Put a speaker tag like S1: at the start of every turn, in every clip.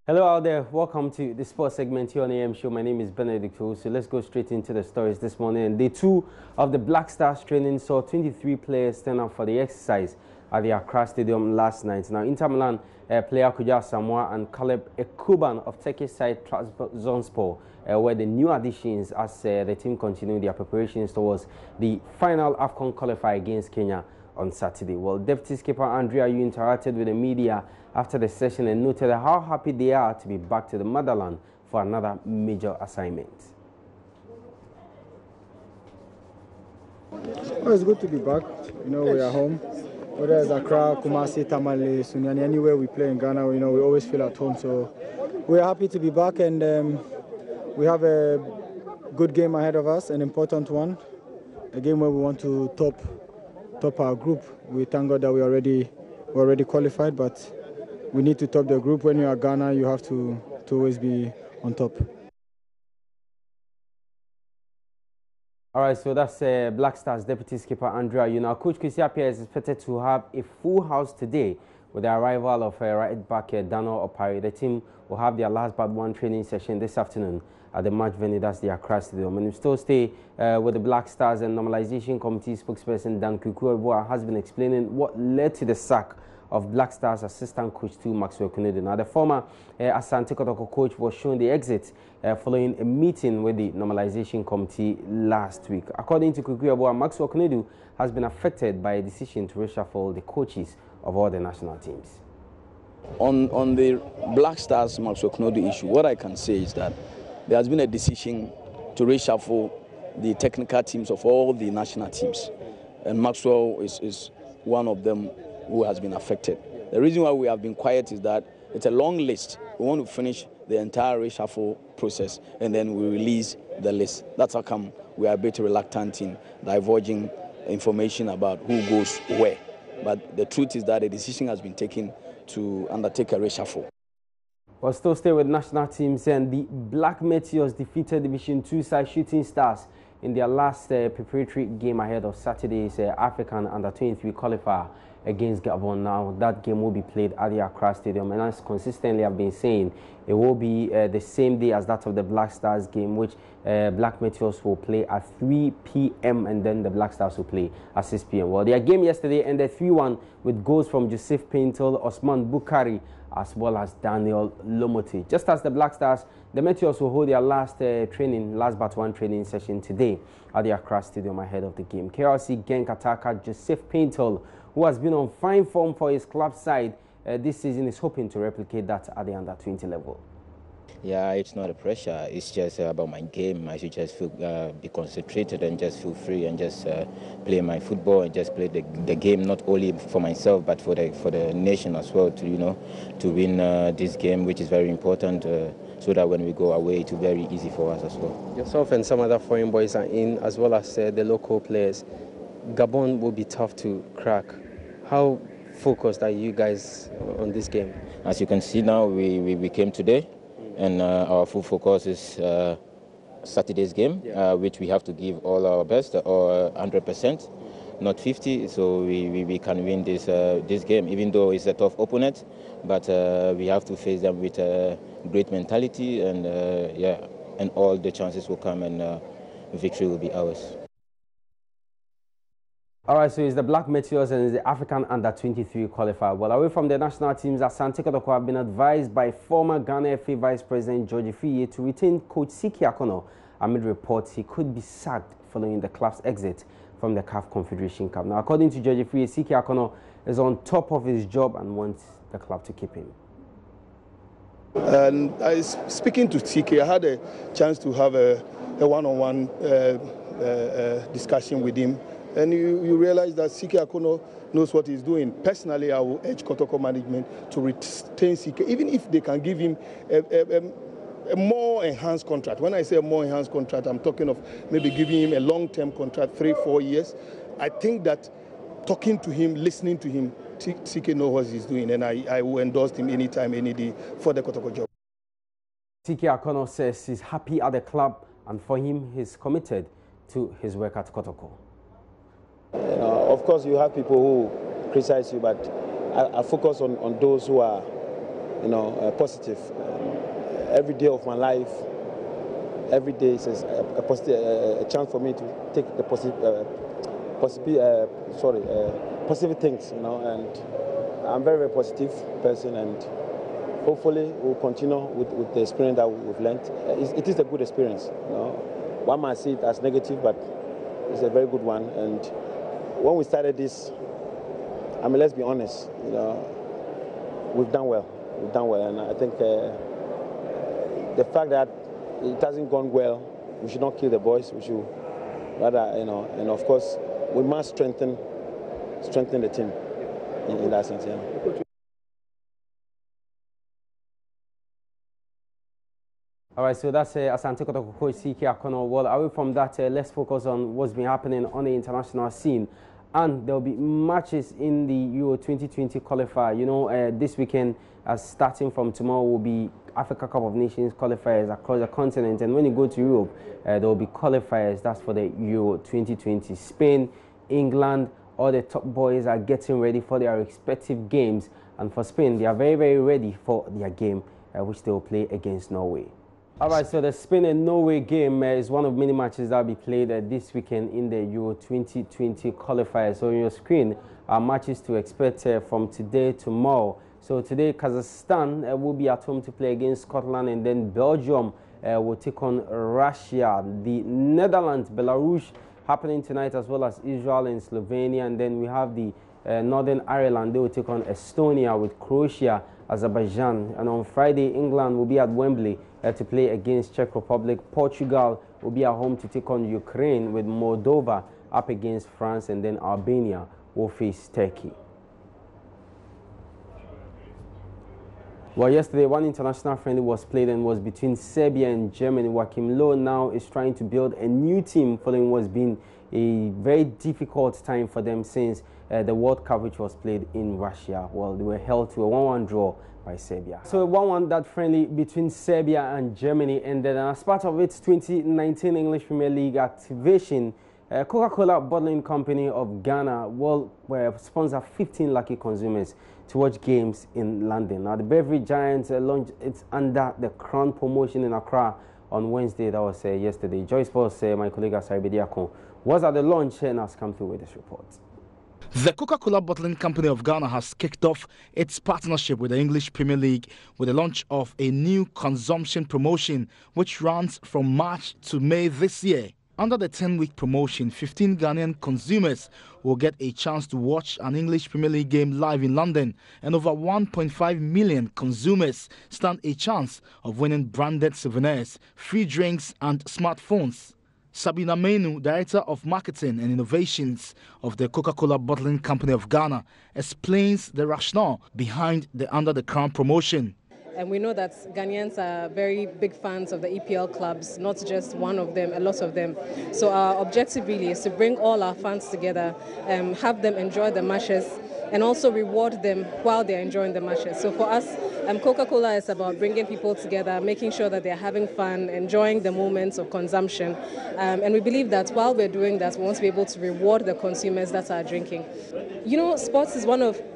S1: Hello out there, welcome to the sports segment here on AM Show. My name is Benedict. So let's go straight into the stories this morning. And day 2 of the Black Stars training saw 23 players stand up for the exercise at the Accra Stadium last night. Now, Inter Milan player Kuja Samoa and Caleb Ekuban of Turkish side Trabzonspor were the new additions as the team continued their preparations towards the final AFCON qualifier against Kenya on Saturday. Well, Deputy Skipper Andrea Yu interacted with the media after the session and noted how happy they are to be back to the motherland for another major assignment.
S2: Well, it's good to be back. We are home. Whether it's Accra, Kumasi, Tamale, Sunyani, anywhere we play in Ghana, we always feel at home. So we are happy to be back, and we have a good game ahead of us, an important one, a game where we want to top our group. We thank God that we're already qualified, but we need to top the group. When you are Ghana, you have to always be on top.
S1: All right, so that's Black Stars Deputy Skipper Andrea. Coach Kwesi Appiah is expected to have a full house today with the arrival of right back Dano Opari. The team will have their last but one training session this afternoon at the match venue, that's the Accra Stadium. And we still stay with the Black Stars, and Normalization Committee spokesperson Dan Kukuebua has been explaining what led to the sack of Black Stars assistant coach to Maxwell Kunedu. Now, the former Asante Kotoko coach was shown the exit following a meeting with the Normalization Committee last week. According to Kukuebua, Maxwell Kunedu has been affected by a decision to reshuffle the coaches of all the national teams.
S3: On the Black Stars Maxwell Kunedu issue, what I can say is that there has been a decision to reshuffle the technical teams of all the national teams, and Maxwell is one of them who has been affected. The reason why we have been quiet is that it's a long list. We want to finish the entire reshuffle process and then we release the list. That's how come we are a bit reluctant in divulging information about who goes where. But the truth is that a decision has been taken to undertake a reshuffle.
S1: We'll still stay with national teams, and the Black Meteors defeated Division 2 side Shooting Stars in their last preparatory game ahead of Saturday's African Under-23 qualifier against Gabon. Now, that game will be played at the Accra Stadium, and as consistently I've been saying, it will be the same day as that of the Black Stars game, which Black Meteors will play at 3 p.m. and then the Black Stars will play at 6 p.m. Well, their game yesterday ended 3-1 with goals from Joseph Paintel, Osman Bukari, as well as Daniel Lomoti. Just as the Black Stars, the Meteors will hold their last but one training session today at the Accra Stadium ahead of the game. KRC Genk attacker Joseph Paintel, who has been on fine form for his club side this season, is hoping to replicate that at the under-20 level.
S4: Yeah, it's not a pressure. It's just about my game. I should just feel, be concentrated and just feel free and just play my football and just play the game, not only for myself but for the nation as well. To win this game, which is very important, so that when we go away, it will be very easy for us as well.
S5: Yourself and some other foreign boys are in, as well as the local players. Gabon will be tough to crack. How focused are you guys on this game?
S4: As you can see now, we came today. And our full focus is Saturday's game, which we have to give all our best, or 100%, not 50. So we can win this game, even though it's a tough opponent. But we have to face them with a great mentality, and and all the chances will come, and victory will be ours.
S1: All right, so it's the Black Meteors and it's the African Under-23 qualifier. Well, away from the national teams, Asante Kotoko have been advised by former Ghana FA Vice President George Fiye to retain coach Siki Akono amid reports he could be sacked following the club's exit from the CAF Confederation Cup. Now, according to George Fiye, Siki Akono is on top of his job and wants the club to keep him.
S6: And speaking to Siki, I had a chance to have a one-on-one discussion with him. And you realize that Siki Akono knows what he's doing. Personally, I will urge Kotoko management to retain Siki, even if they can give him a more enhanced contract. When I say a more enhanced contract, I'm talking of maybe giving him a long-term contract, 3-4 years. I think that talking to him, listening to him, Siki knows what he's doing, and I will endorse him anytime, any day for the Kotoko job.
S1: Siki Akono says he's happy at the club, and for him, he's committed to his work at Kotoko.
S7: Of course, you have people who criticize you, but I focus on those who are positive. Every day of my life, every day is a chance for me to take the positive things, and I'm very, very positive person, and hopefully we'll continue with the experience that we've learned. It is a good experience. One might see it as negative, but it's a very good one. And when we started this, let's be honest, we've done well. We've done well, and I think the fact that it hasn't gone well, we should not kill the boys. We should rather, and of course, we must strengthen the team in that sense. Yeah.
S1: All right, so that's Asante Kotoko coach CK Akono. Well, away from that, let's focus on what's been happening on the international scene. And there will be matches in the Euro 2020 qualifier. This weekend, starting from tomorrow, will be Africa Cup of Nations qualifiers across the continent. And when you go to Europe, there will be qualifiers. That's for the Euro 2020. Spain, England, all the top boys are getting ready for their respective games. And for Spain, they are very, very ready for their game, which they will play against Norway. All right, so the Spain and Norway game is one of many matches that will be played this weekend in the Euro 2020 qualifier. So on your screen are matches to expect from today, tomorrow. So today, Kazakhstan will be at home to play against Scotland, and then Belgium will take on Russia. The Netherlands, Belarus happening tonight, as well as Israel and Slovenia. And then we have the Northern Ireland. They will take on Estonia, with Croatia, Azerbaijan. And on Friday, England will be at Wembley to play against Czech Republic. Portugal will be at home to take on Ukraine, with Moldova up against France, and then Albania will face Turkey. Well, yesterday, one international friendly was played and was between Serbia and Germany. Joachim Low now is trying to build a new team following what's been a very difficult time for them since the World Cup, which was played in Russia. Well, they were held to a 1-1 draw by Serbia. So 1-1, that friendly between Serbia and Germany ended. And as part of its 2019 English Premier League activation, Coca-Cola Bottling Company of Ghana will sponsor 15 lucky consumers to watch games in London. Now, the beverage giants launched it under the Crown promotion in Accra on Wednesday. That was yesterday. Joy Sports, my colleague Asari Bediakon, was at the launch and has come through with this report.
S8: The Coca-Cola Bottling Company of Ghana has kicked off its partnership with the English Premier League with the launch of a new consumption promotion which runs from March to May this year. Under the 10-week promotion, 15 Ghanaian consumers will get a chance to watch an English Premier League game live in London, and over 1.5 million consumers stand a chance of winning branded souvenirs, free drinks and smartphones. Sabina Menu, Director of Marketing and Innovations of the Coca-Cola Bottling Company of Ghana, explains the rationale behind the Under the Crown promotion.
S9: And we know that Ghanaians are very big fans of the EPL clubs, not just one of them, a lot of them. So our objective really is to bring all our fans together, have them enjoy the matches, and also reward them while they're enjoying the matches. So for us, Coca-Cola is about bringing people together, making sure that they're having fun, enjoying the moments of consumption. And we believe that while we're doing that, we want to be able to reward the consumers that are drinking. Sports is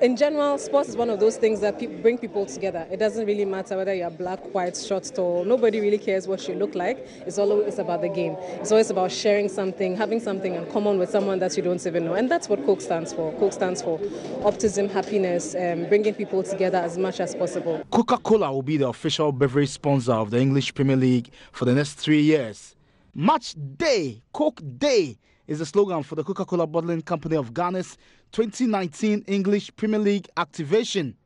S9: in general, sports is one of those things that bring people together. It doesn't really matter whether you're black, white, short, tall. Nobody really cares what you look like. It's always about the game. It's always about sharing something, having something in common with someone that you don't even know. And that's what Coke stands for. Coke stands for optimism, happiness, bringing people together as much as possible.
S8: Coca-Cola will be the official beverage sponsor of the English Premier League for the next 3 years. Match Day, Coke Day is the slogan for the Coca-Cola Bottling Company of Ghana's 2019 English Premier League activation.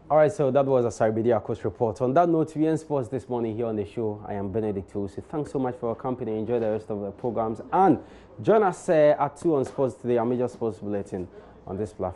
S1: All right, so that was Asari Bediako's report. On that note, we end sports this morning here on the show. I am Benedict Owusu. Thanks so much for your company. Enjoy the rest of the programs. And join us at 2 on Sports Today, our major sports bulletin on this platform.